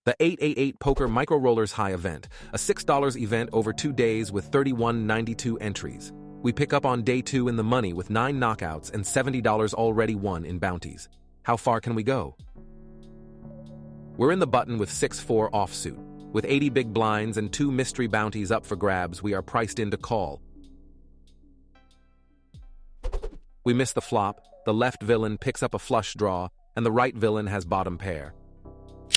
The 888 Poker Micro Rollers High event, a $6 event over 2 days with 3192 entries. We pick up on day 2 in the money with 9 knockouts and $70 already won in bounties. How far can we go? We're in the button with 6-4 offsuit. With 80 big blinds and 2 mystery bounties up for grabs, we are priced in to call. We miss the flop, the left villain picks up a flush draw, and the right villain has bottom pair.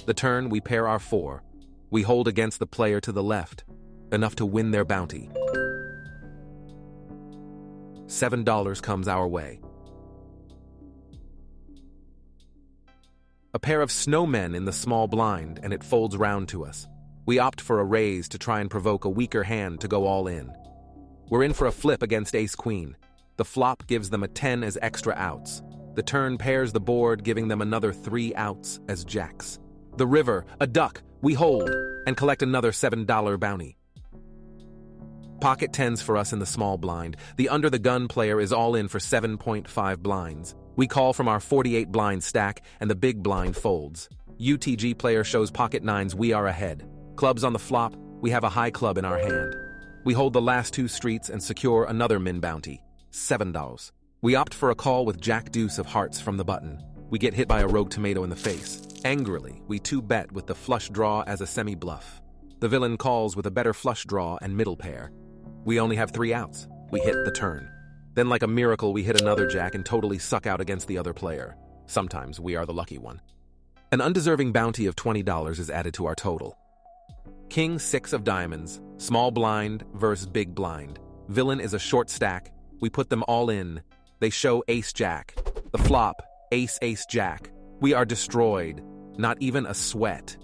The turn, we pair our 4. We hold against the player to the left, enough to win their bounty. $7 comes our way. A pair of snowmen in the small blind, and it folds round to us. We opt for a raise to try and provoke a weaker hand to go all in. We're in for a flip against ace-queen. The flop gives them a 10 as extra outs. The turn pairs the board, giving them another 3 outs as jacks. The river, a duck, we hold, and collect another $7 bounty. Pocket tens for us in the small blind. The under-the-gun player is all in for 7.5 blinds. We call from our 48 blind stack, and the big blind folds. UTG player shows pocket nines, we are ahead. Clubs on the flop, we have a high club in our hand. We hold the last 2 streets and secure another min bounty, $7. We opt for a call with jack deuce of hearts from the button. We get hit by a rogue tomato in the face. Angrily, we 2-bet with the flush draw as a semi-bluff. The villain calls with a better flush draw and middle pair. We only have 3 outs. We hit the turn. Then like a miracle, we hit another jack and totally suck out against the other player. Sometimes we are the lucky one. An undeserving bounty of $20 is added to our total. King 6 of diamonds, small blind versus big blind. Villain is a short stack. We put them all in. They show ace-jack. The flop, ace-ace-jack. We are destroyed. Not even a sweat.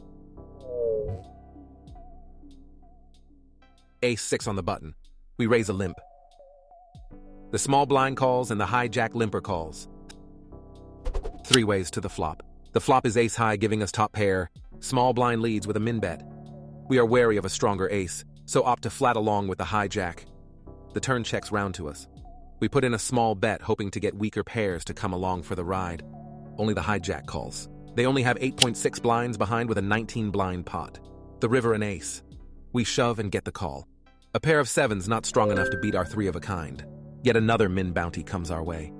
Ace-6 on the button. We raise a limp. The small blind calls and the high-jack limper calls. 3 ways to the flop. The flop is ace-high, giving us top pair. Small blind leads with a min-bet. We are wary of a stronger ace, so opt to flat along with the high-jack. The turn checks round to us. We put in a small bet, hoping to get weaker pairs to come along for the ride. Only the hijack calls. They only have 8.6 blinds behind with a 19 blind pot. The river and ace. We shove and get the call. A pair of 7s not strong enough to beat our 3 of a kind. Yet another min bounty comes our way.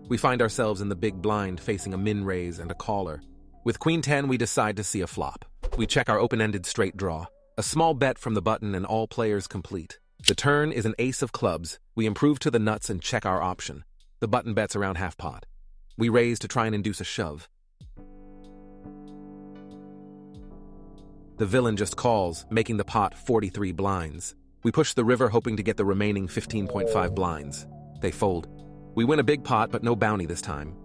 We find ourselves in the big blind facing a min raise and a caller. With queen 10, we decide to see a flop. We check our open-ended straight draw. A small bet from the button and all players complete. The turn is an ace of clubs. We improve to the nuts and check our option. The button bets around half pot. We raise to try and induce a shove. The villain just calls, making the pot 43 blinds. We push the river, hoping to get the remaining 15.5 blinds. They fold. We win a big pot, but no bounty this time.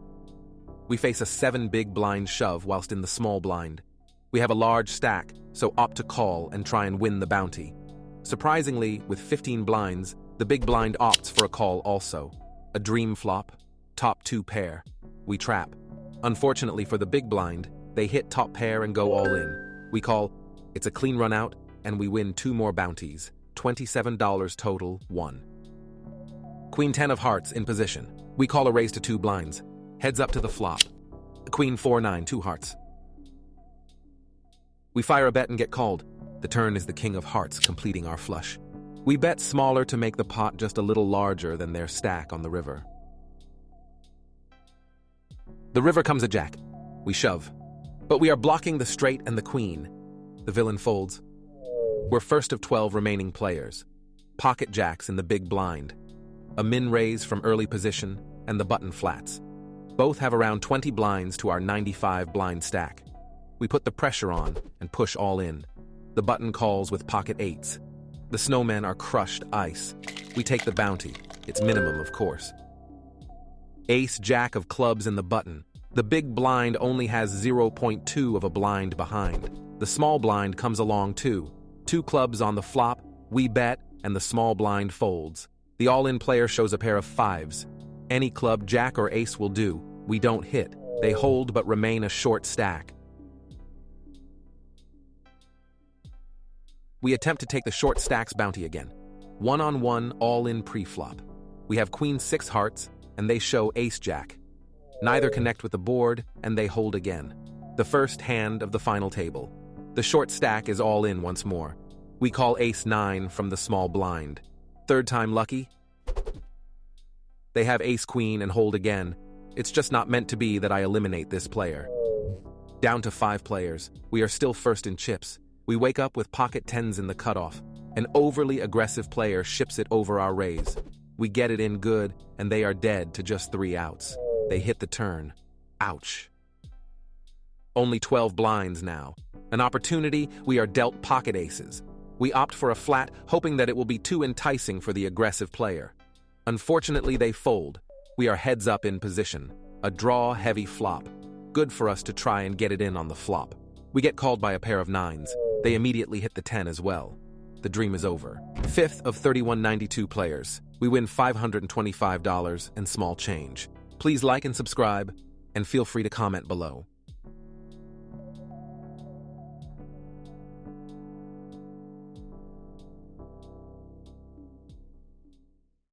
We face a 7 big blind shove whilst in the small blind. We have a large stack, so opt to call and try and win the bounty. Surprisingly, with 15 blinds, the big blind opts for a call also. A dream flop, top 2 pair. We trap. Unfortunately for the big blind, they hit top pair and go all in. We call. It's a clean run out, and we win 2 more bounties. $27 total, 1. Queen 10 of hearts in position. We call a raise to 2 blinds. Heads up to the flop. Queen 4-9, 2 hearts. We fire a bet and get called. The turn is the king of hearts, completing our flush. We bet smaller to make the pot just a little larger than their stack on the river. The river comes a jack. We shove. But we are blocking the straight and the queen. The villain folds. We're first of 12 remaining players. Pocket jacks in the big blind. A min raise from early position, and the button flats. Both have around 20 blinds to our 95 blind stack. We put the pressure on and push all in. The button calls with pocket 8s. The snowmen are crushed ice. We take the bounty. It's minimum, of course. Ace-jack of clubs in the button. The big blind only has 0.2 of a blind behind. The small blind comes along too. 2 clubs on the flop, we bet, and the small blind folds. The all-in player shows a pair of 5s. Any club, jack or ace will do. We don't hit. They hold but remain a short stack. We attempt to take the short stacks bounty again. 1-on-1, all-in pre-flop. We have queen 6 hearts, and they show ace-jack. Neither connect with the board, and they hold again. The first hand of the final table. The short stack is all in once more. We call ace-9 from the small blind. Third time lucky? They have ace-queen and hold again. It's just not meant to be that I eliminate this player. Down to 5 players. We are still first in chips. We wake up with pocket tens in the cutoff. An overly aggressive player ships it over our raise. We get it in good, and they are dead to just 3 outs. They hit the turn. Ouch. Only 12 blinds now. An opportunity, we are dealt pocket aces. We opt for a flat, hoping that it will be too enticing for the aggressive player. Unfortunately, they fold. We are heads up in position. A draw-heavy flop. Good for us to try and get it in on the flop. We get called by a pair of 9s. They immediately hit the 10 as well. The dream is over. 5th of 3192 players. We win $525 and small change. Please like and subscribe, and feel free to comment below.